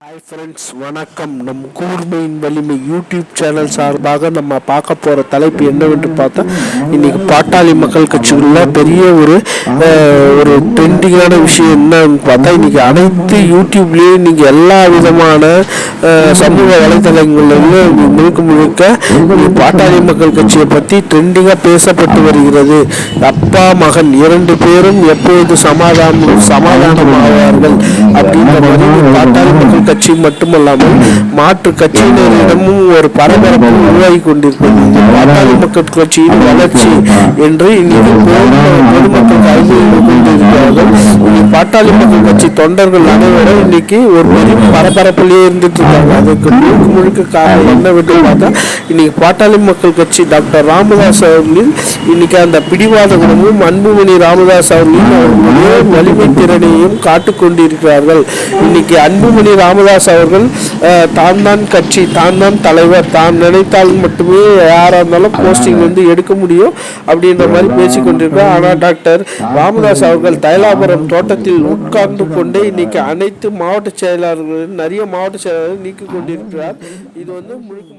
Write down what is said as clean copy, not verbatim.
Hi friends, வணக்கம். நம் கூர்மையின் வலிமை யூடியூப் சேனல் சார்பாக நம்ம பார்க்க போகிற தலைப்பு என்னவென்று பார்த்தா, இன்றைக்கி பாட்டாளி மக்கள் கட்சிகளில் பெரிய ஒரு ட்ரெண்டிங்கான விஷயம் என்னன்னு பார்த்தா, இன்றைக்கி அனைத்து யூடியூப்லேயும் நீங்கள் எல்லா விதமான சமூக வலைத்தளங்களிலும் முழுக்க பாட்டாளி மக்கள் கட்சியை பற்றி ட்ரெண்டிங்காக பேசப்பட்டு வருகிறது. அப்பா மகன் 2 பேரும் எப்பொழுது சமாதானமாவார்கள் அப்படின்ற மாதிரி பாட்டாளி மக்கள் கட்சி மட்டுமல்லாமல் மாற்று கட்சியினரிடமும் ஒரு பரபரப்பு உருவாகி கொண்டிருக்கிறது. பாட்டாளி மக்கள் கட்சியின் வளர்ச்சி என்று இன்னைக்கு பொதுமக்களுக்கு அறிவித்து கொண்டிருக்கிறார்கள். பாட்டாளி மக்கள் கட்சி தொண்டர்கள் அனைவரும் இன்னைக்கு ஒரு பெரிய பரபரப்பிலேயே இருந்துட்டு இருக்காங்க. அதுக்கு முழுக்க காரணம் என்னவென்று பார்த்தா, இன்னைக்கு பாட்டாளி மக்கள் கட்சி டாக்டர் ராமதாஸ் அவர்களின் இன்னைக்கு அந்த பிடிவாத குணமும் அன்புமணி ராமதாஸ் அவர்களின் அவர்களுடைய வலிமை திறனையும் காட்டிக்கொண்டிருக்கிறார்கள். இன்னைக்கு அன்புமணி ராமதாஸ் அவர்கள் தான் கட்சி, தான் தலைவர், தான் நினைத்தால் மட்டுமே யாராக இருந்தாலும் போஸ்டிங் எடுக்க முடியும் அப்படின்ற மாதிரி பேசிக்கொண்டிருக்கிறார். ஆனால் டாக்டர் ராமதாஸ் அவர்கள் தைலாபுரம் தோட்டத்தில் உட்கார்ந்து கொண்டே இன்னைக்கு அனைத்து மாவட்ட செயலாளர்கள், நிறைய மாவட்ட செயலாளர்கள் நீக்கிக் கொண்டிருக்கிறார். இது முழுக்க